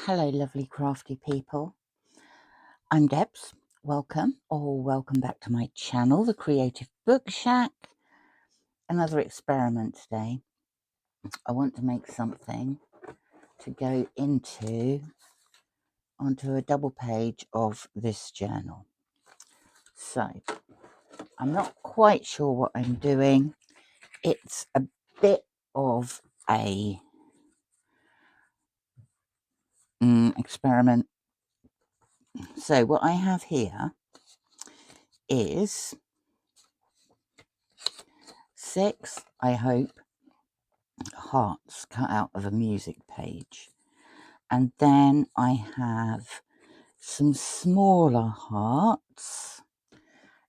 Hello, lovely crafty people. I'm Debs. Welcome or welcome back to my channel, The Creative Book Shack. Another experiment today. I want to make something to go onto a double page of this journal. So I'm not quite sure what I'm doing. It's a bit of a experiment. So what I have here is 6, I hope, hearts cut out of a music page, and then I have some smaller hearts,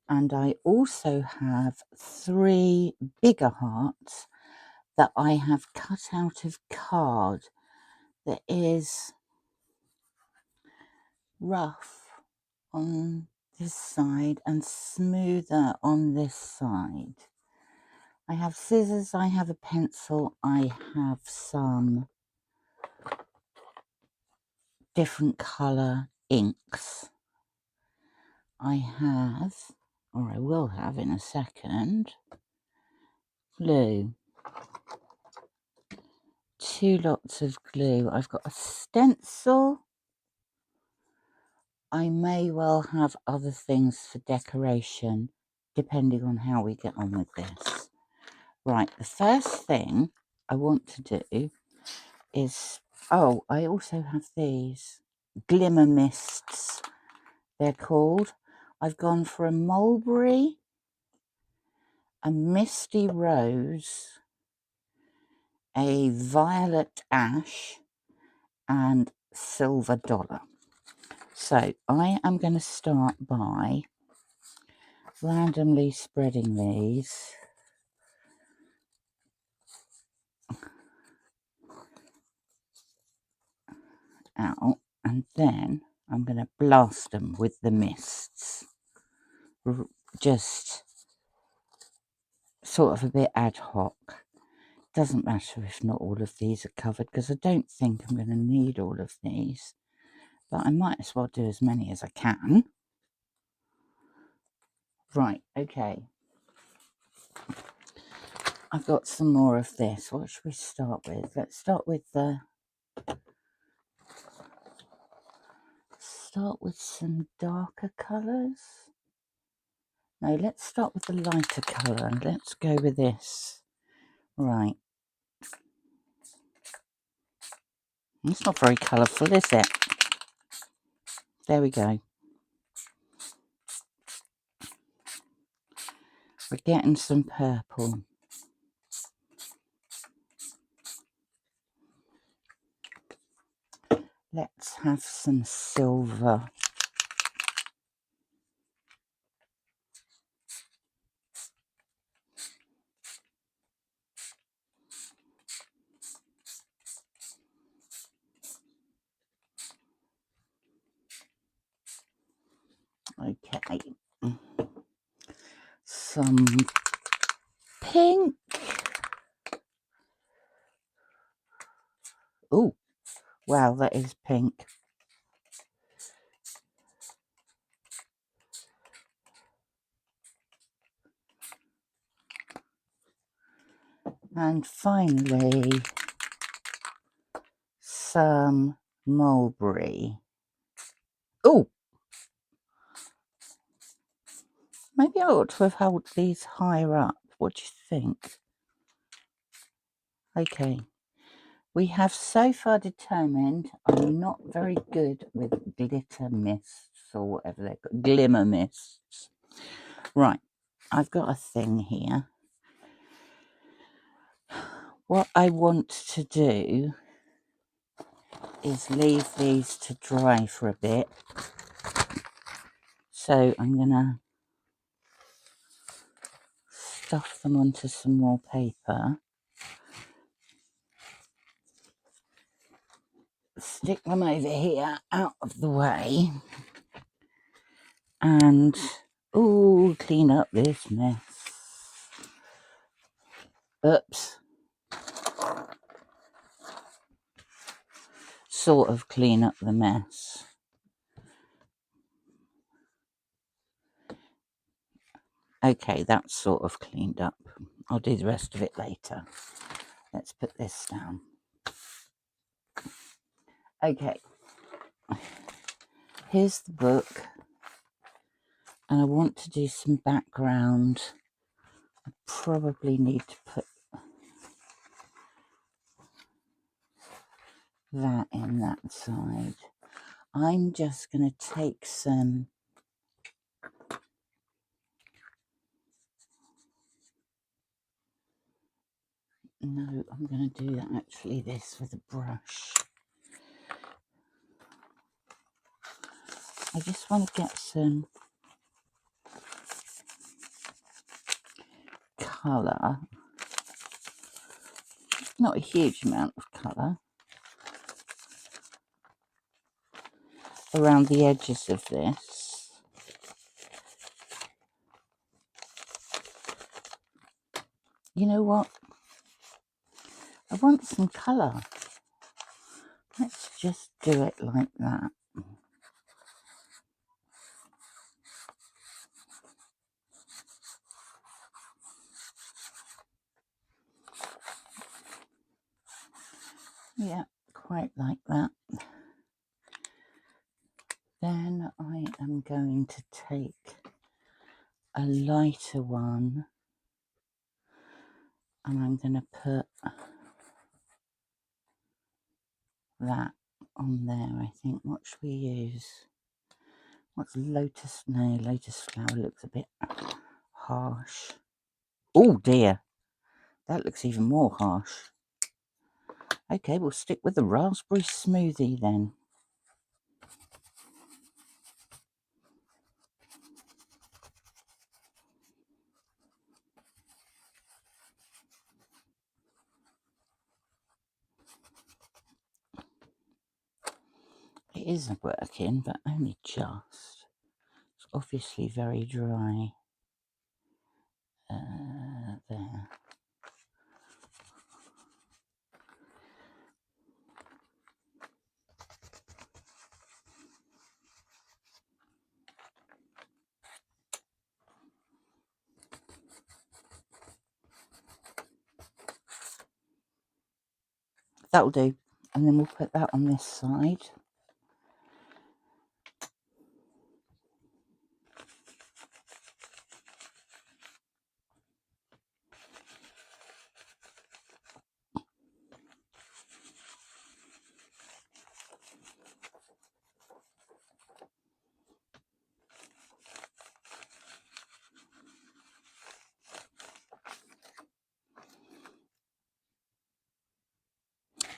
and I also have 3 bigger hearts that I have cut out of card that is rough on this side and smoother on this side. I have scissors, I have a pencil, I have some different colour inks. I have, or I will have in a second, glue. 2 lots of glue. I've got a stencil. I may well have other things for decoration, depending on how we get on with this. Right, the first thing I want to do is, oh, I also have these glimmer mists, they're called. I've gone for a mulberry, a misty rose, a violet ash, and silver dollar. So I am going to start by randomly spreading these out, and then I'm going to blast them with the mists, just sort of a bit ad hoc. Doesn't matter if not all of these are covered, because I don't think I'm going to need all of these, but I might as well do as many as I can. Right, okay. I've got some more of this. What should we start with? Let's start with some darker colours. No, let's start with the lighter colour and let's go with this. Right. It's not very colourful, is it? There we go. We're getting some purple. Let's have some silver. Okay. Some pink. Oh, wow, that is pink. And finally, some mulberry. Oh, maybe I ought to have held these higher up. What do you think? Okay. We have so far determined I'm not very good with glitter mists or whatever they're called, glimmer mists. Right, I've got a thing here. What I want to do is leave these to dry for a bit. So I'm going to stuff them onto some more paper. Stick them over here out of the way. And, ooh, clean up this mess. Oops. sort of clean up the mess. Okay, that's sort of cleaned up. I'll do the rest of it later. Let's put this down. Okay, here's the book, and I want to do some background. I probably need to put that in that side. I'm just going to take some no, I'm going to do that actually this with a brush. I just want to get some colour, not a huge amount of colour, around the edges of this. You know what? I want some colour. Let's just do it like that. Yeah, quite like that. Then I am going to take a lighter one and I'm going to put that on there, I think. What should we use? What's lotus? No, lotus flower looks a bit harsh. Oh dear, that looks even more harsh. Okay, we'll stick with the raspberry smoothie then. It isn't working, but only just. It's obviously very dry. There. That'll do. And then we'll put that on this side.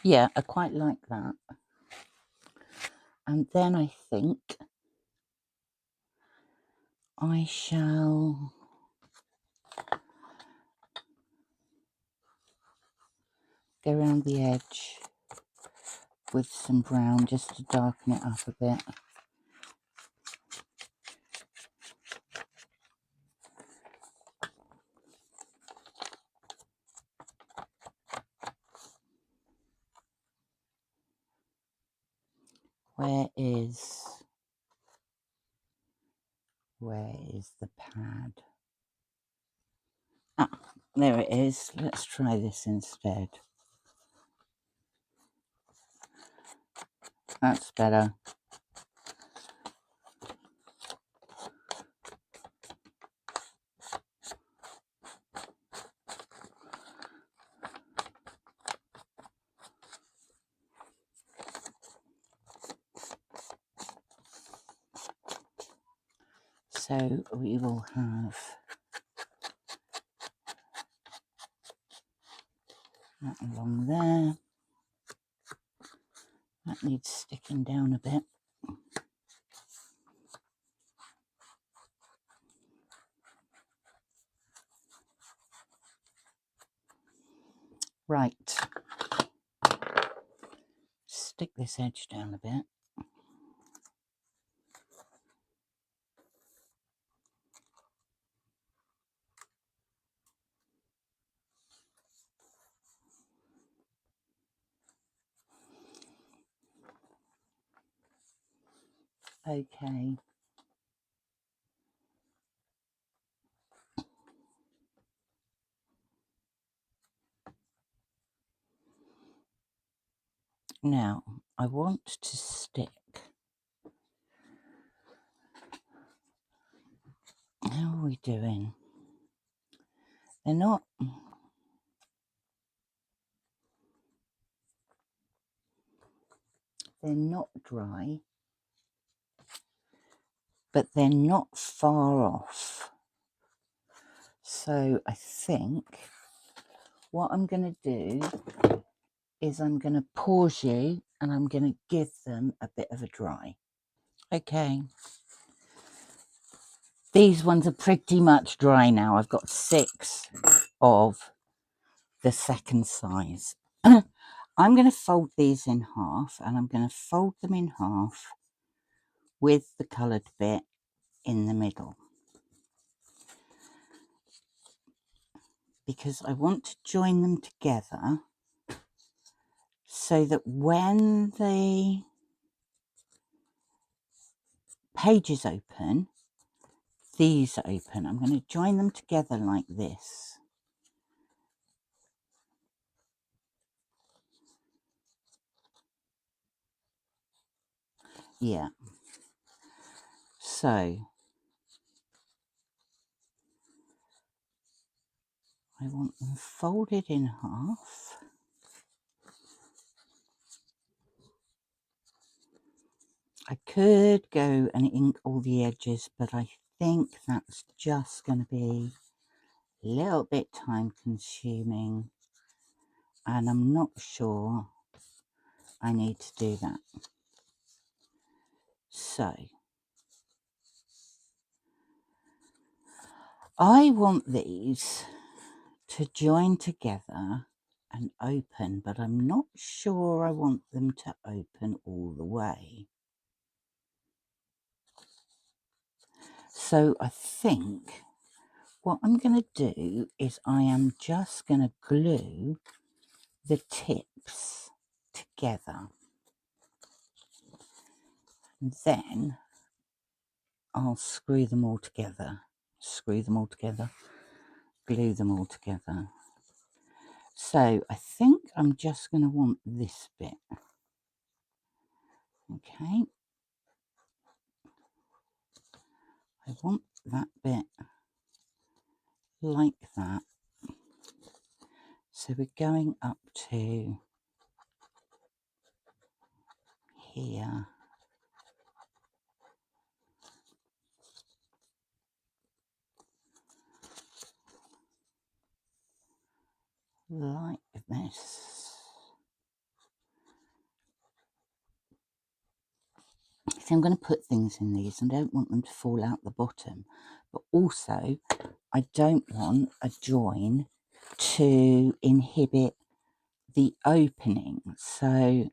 Yeah, I quite like that. And then I think I shall go around the edge with some brown just to darken it up a bit. Where is the pad? Ah, there it is. Let's try this instead. That's better. So we will have that along there. That needs sticking down a bit. Right. Stick this edge down a bit. Okay. Now, I want to stick. How are we doing? They're not dry, but they're not far off. So I think what I'm going to do is I'm going to pause you and I'm going to give them a bit of a dry. Okay. These ones are pretty much dry now. I've got 6 of the second size. I'm going to fold these in half, and I'm going to fold them in half with the coloured bit in the middle, because I want to join them together so that when the pages open, these open. I'm going to join them together like this. Yeah. So I want them folded in half. I could go and ink all the edges, but I think that's just going to be a little bit time consuming, and I'm not sure I need to do that. So I want these to join together and open, but I'm not sure I want them to open all the way. So I think what I'm going to do is I am just going to glue the tips together. And then I'll screw them all together, glue them all together. So I think I'm just going to want this bit. Okay. I want that bit like that. So we're going up to here. Like this. So I'm going to put things in these, and I don't want them to fall out the bottom, but also I don't want a join to inhibit the opening. So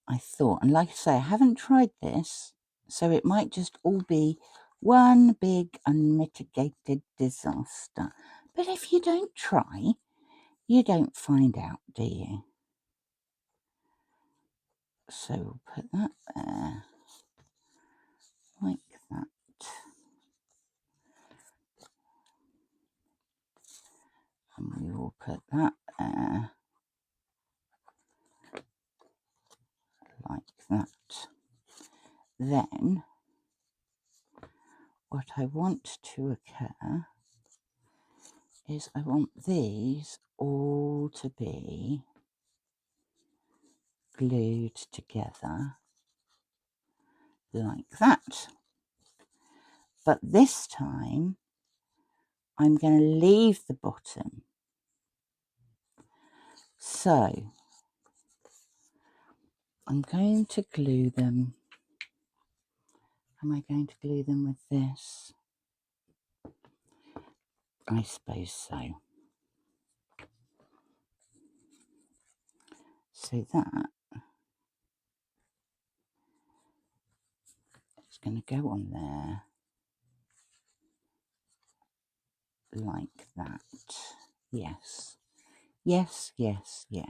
I thought, and like I say, I haven't tried this, so it might just all be one big unmitigated disaster. But if you don't try, you don't find out, do you? So we'll put that there, like that. And we will put that there, like that. Then, what I want to occur is I want these all to be glued together like that. But this time I'm going to leave the bottom. So I'm going to glue them. Am I going to glue them with this? I suppose so. So that is going to go on there like that. Yes. Yes, yes, yes.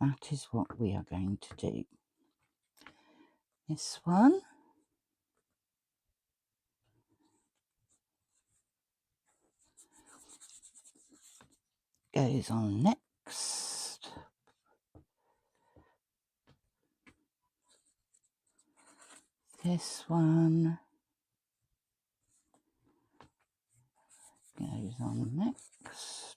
That is what we are going to do. This one goes on next. This one goes on next.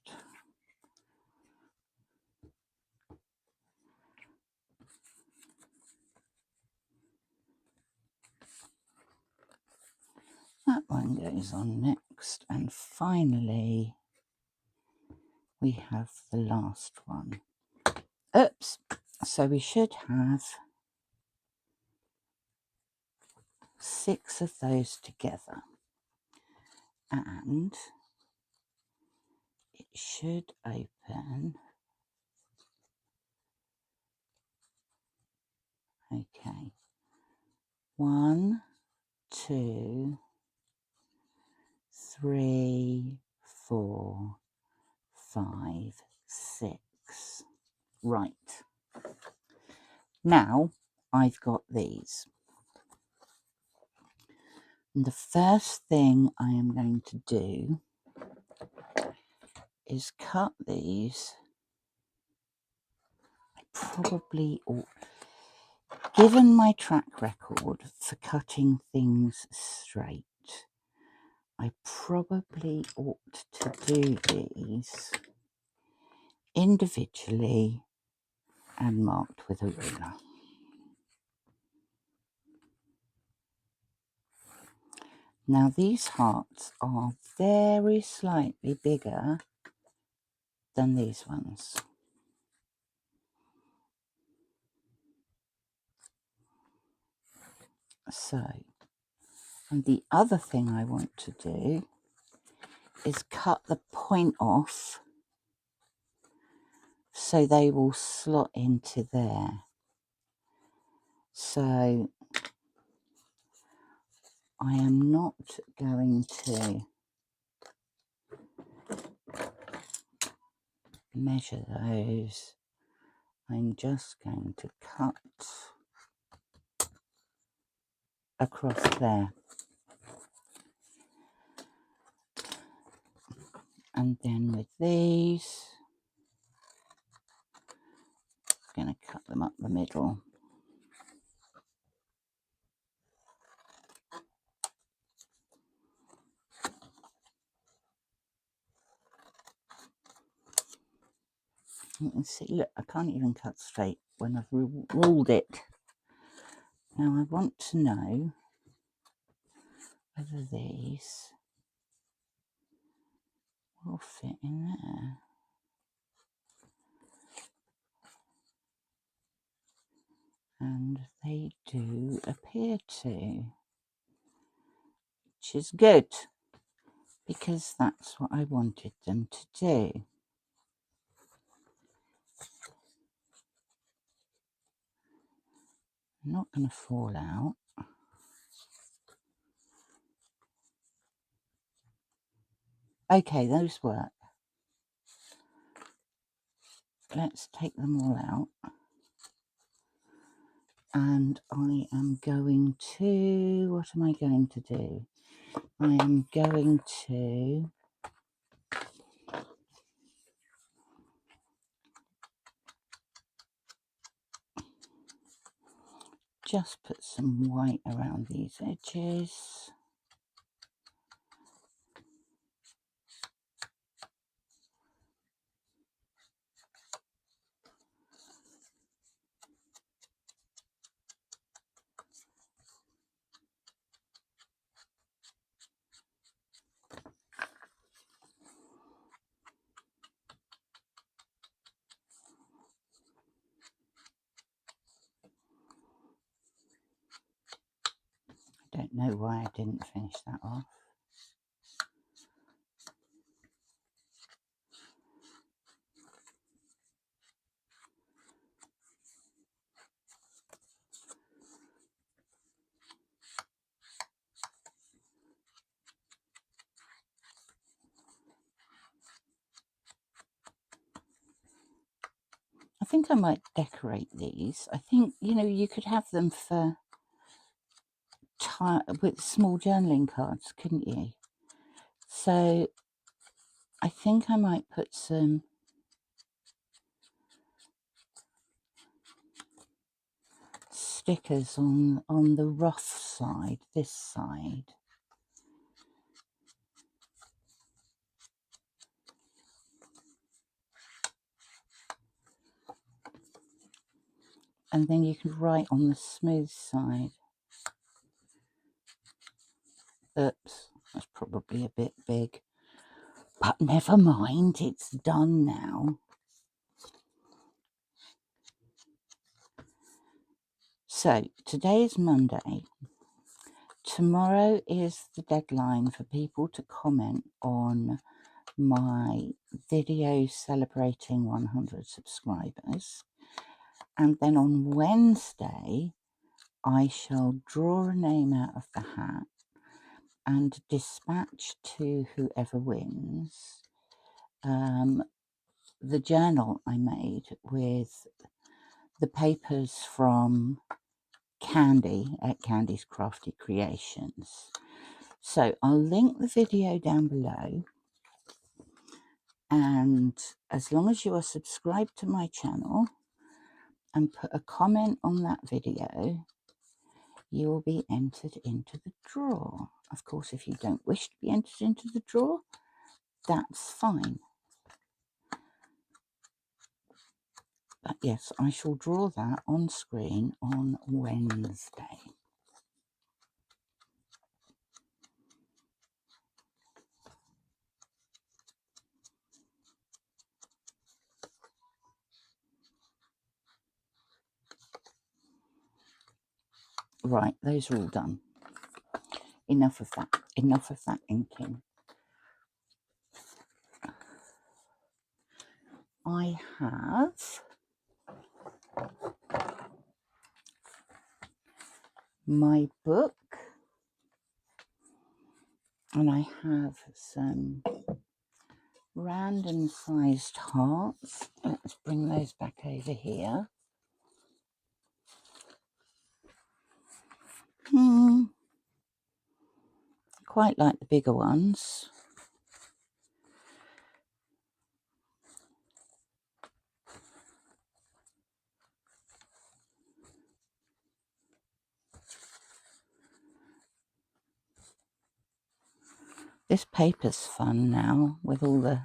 That one goes on next. And finally, we have the last one. Oops. So we should have 6 of those together. And it should open. Okay. 1, 2, 3, 4, 5, 6. Right. Now I've got these. And the first thing I am going to do is cut these. I probably ought, given my track record for cutting things straight, I probably ought to do these individually and marked with a ruler. Now these hearts are very slightly bigger than these ones. So, and the other thing I want to do is cut the point off so they will slot into there. So I am not going to measure those. I'm just going to cut across there. And then with these, I'm going to cut them up the middle. You can see, look, I can't even cut straight when I've ruled it. Now I want to know whether these will fit in there. And they do appear to, which is good, because that's what I wanted them to do. I'm not going to fall out. Okay, those work. Let's take them all out. And I am going to, what am I going to do? I am going to just put some white around these edges. I don't know why I didn't finish that off. I think I might decorate these. I think, you know, you could have them for with small journaling cards, couldn't you? So I think I might put some stickers on the rough side, this side. And then you could write on the smooth side. Oops, that's probably a bit big. But never mind, it's done now. So, today is Monday. Tomorrow is the deadline for people to comment on my video celebrating 100 subscribers. And then on Wednesday, I shall draw a name out of the hat and dispatch to whoever wins the journal I made with the papers from Candy at Candy's Crafty Creations. So I'll link the video down below, and as long as you are subscribed to my channel and put a comment on that video, you will be entered into the draw. Of course, if you don't wish to be entered into the draw, that's fine. But yes, I shall draw that on screen on Wednesday. Right, those are all done. Enough of that. Enough of that inking. I have my book, and I have some random sized hearts. Let's bring those back over here. Quite like the bigger ones. This paper's fun now with all the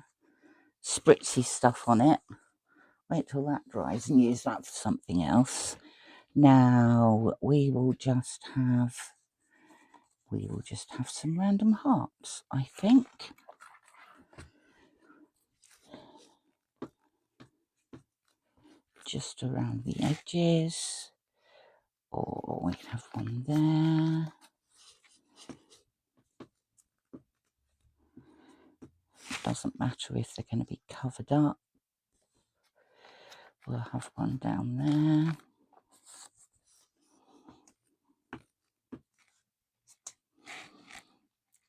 spritzy stuff on it. Wait till that dries and use that for something else. Now we will just have some random hearts, I think. Just around the edges. Or we have one there. Doesn't matter if they're going to be covered up. We'll have one down there.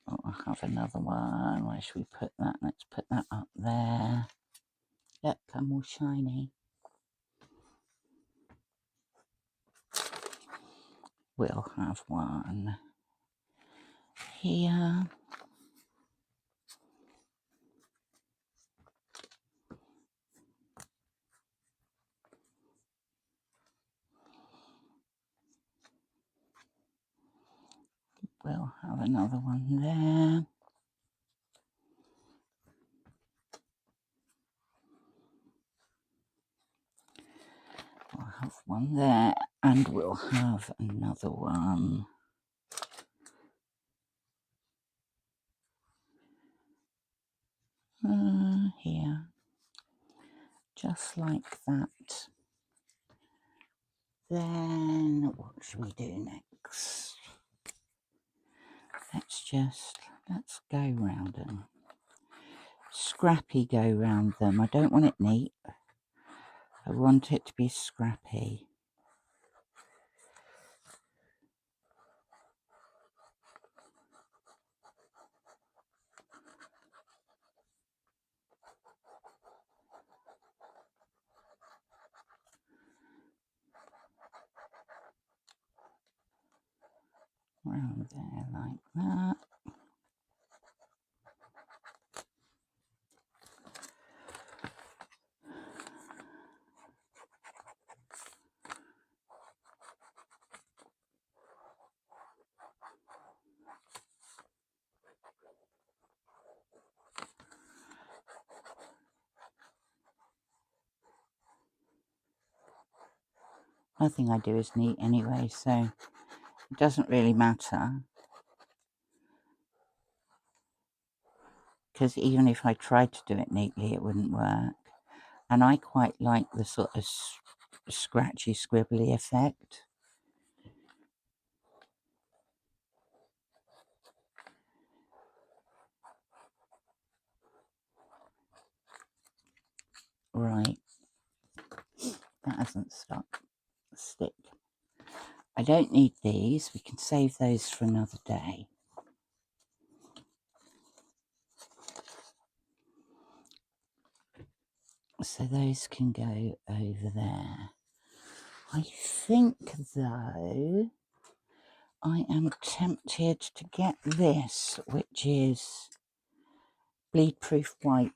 Oh, I'll have another one. Where should we put that? Let's put that up there. Look, I'm all shiny. We'll have one here. We'll have another one there. We'll have one there, and we'll have another one here, just like that. Then what should we do next? Let's go round them. Scrappy go round them. I don't want it neat. I want it to be scrappy. Around there like that. Nothing I do is neat anyway, so it doesn't really matter. Because even if I tried to do it neatly, it wouldn't work. And I quite like the sort of scratchy, squibbly effect. Right. That hasn't stick. I don't need these. We can save those for another day. So those can go over there. I think, though, I am tempted to get this, which is bleed proof white,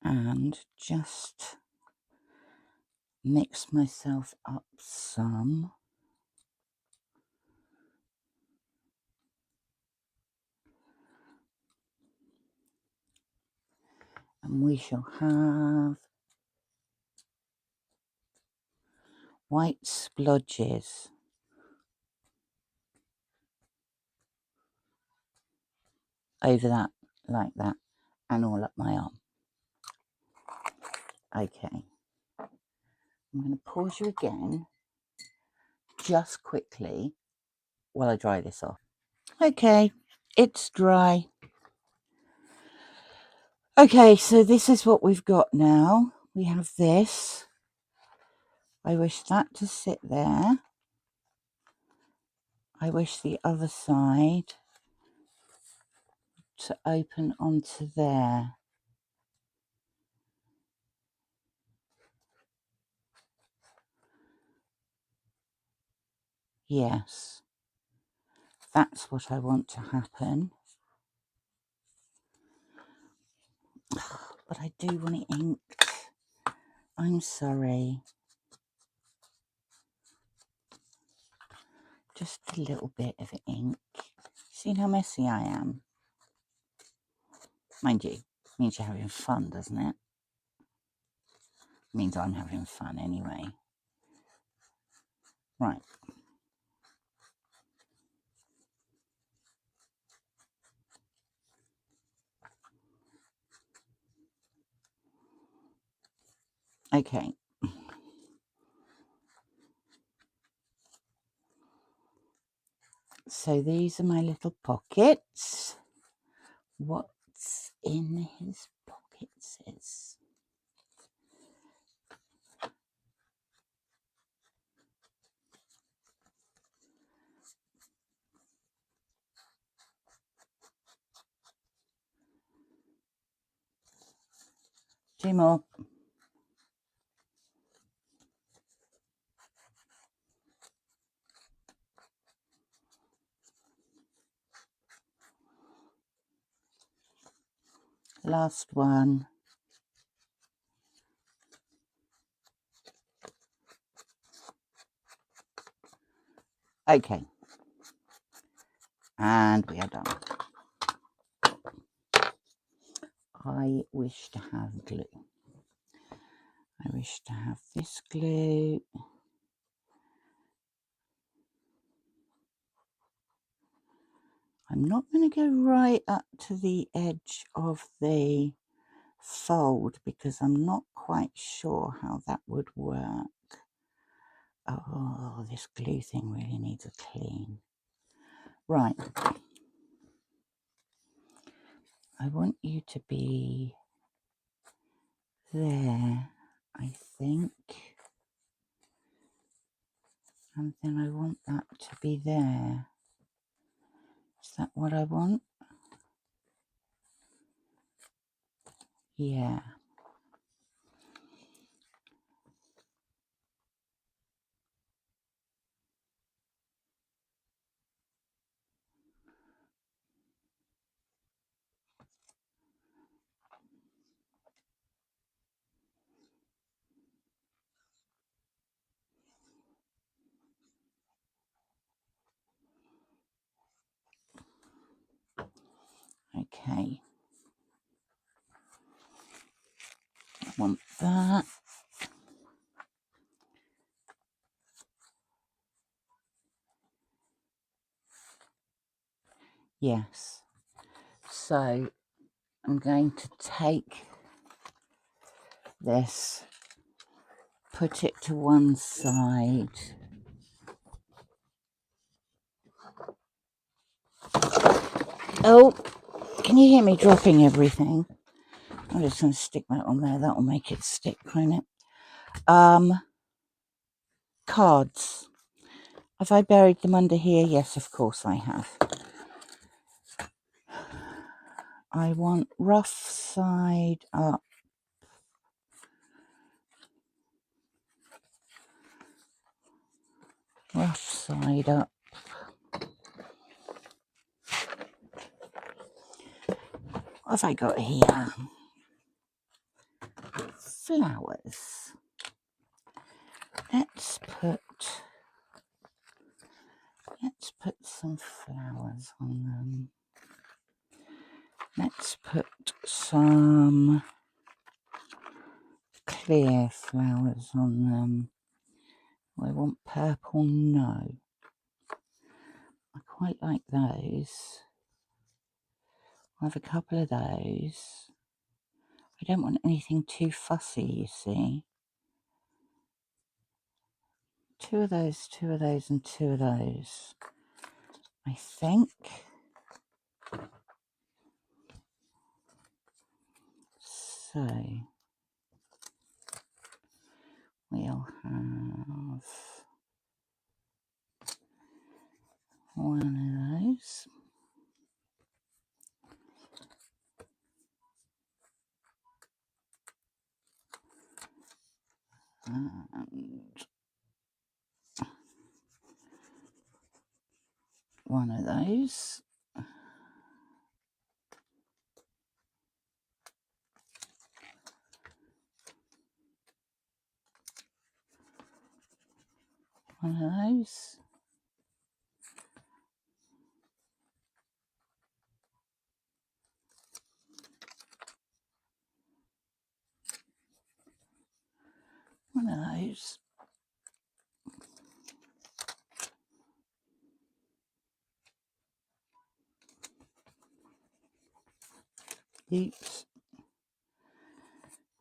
and just mix myself up some. And we shall have white splodges over that, like that, and all up my arm. Okay. I'm going to pause you again, just quickly, while I dry this off. Okay, it's dry. Okay, so this is what we've got now. We have this. I wish that to sit there. I wish the other side to open onto there. Yes, that's what I want to happen. But I do want it inked. I'm sorry. Just a little bit of ink. See how messy I am? Mind you, means you're having fun, doesn't it? Means I'm having fun anyway. Right. Okay. So these are my little pockets. What's in his pockets is... two more. Last one. Okay. And we are done. I wish to have glue. I wish to have this glue. I'm not going to go right up to the edge of the fold because I'm not quite sure how that would work. Oh, this glue thing really needs a clean. Right. I want you to be there, I think. And then I want that to be there. Is that what I want? Yeah. Okay. I want that. Yes. So I'm going to take this, put it to one side. Oh, can you hear me dropping everything? I'm just going to stick that on there. That will make it stick, won't it? Cards. Have I buried them under here? Yes, of course I have. I want rough side up. Rough side up. What have I got here? Flowers. Let's put some flowers on them. Let's put some clear flowers on them. I want purple, no. I quite like those. I'll have a couple of those. I don't want anything too fussy, you see. 2 of those, 2 of those, and 2 of those, I think. So we'll have 1 of those. And 1 of those. One of those. One of those. Oops.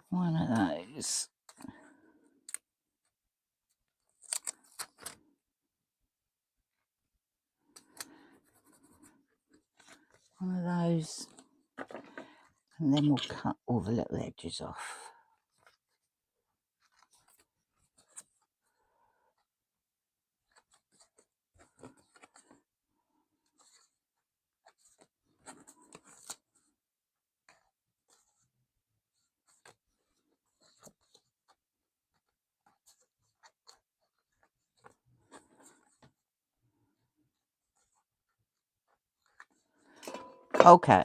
1 of those. One of those. And then we'll cut all the little edges off. Okay.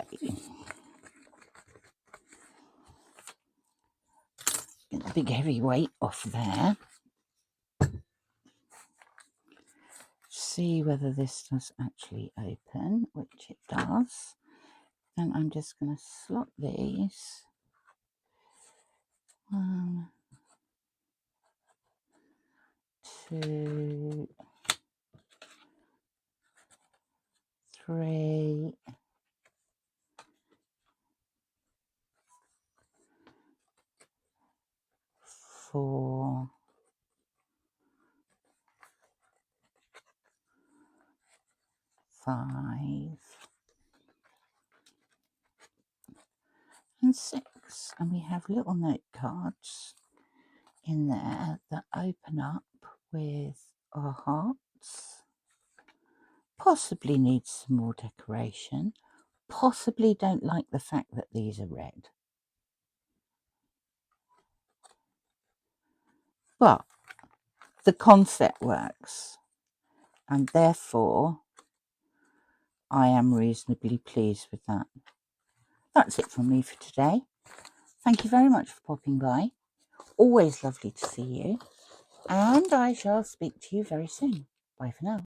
Get the big heavy weight off there. See whether this does actually open, which it does. Then I'm just going to slot these. 1, 2, 3, 4, 5, and 6. And we have little note cards in there that open up with our hearts. Possibly need some more decoration. Possibly don't like the fact that these are red. But the concept works, and therefore I am reasonably pleased with that. That's it from me for today. Thank you very much for popping by. Always lovely to see you. And I shall speak to you very soon. Bye for now.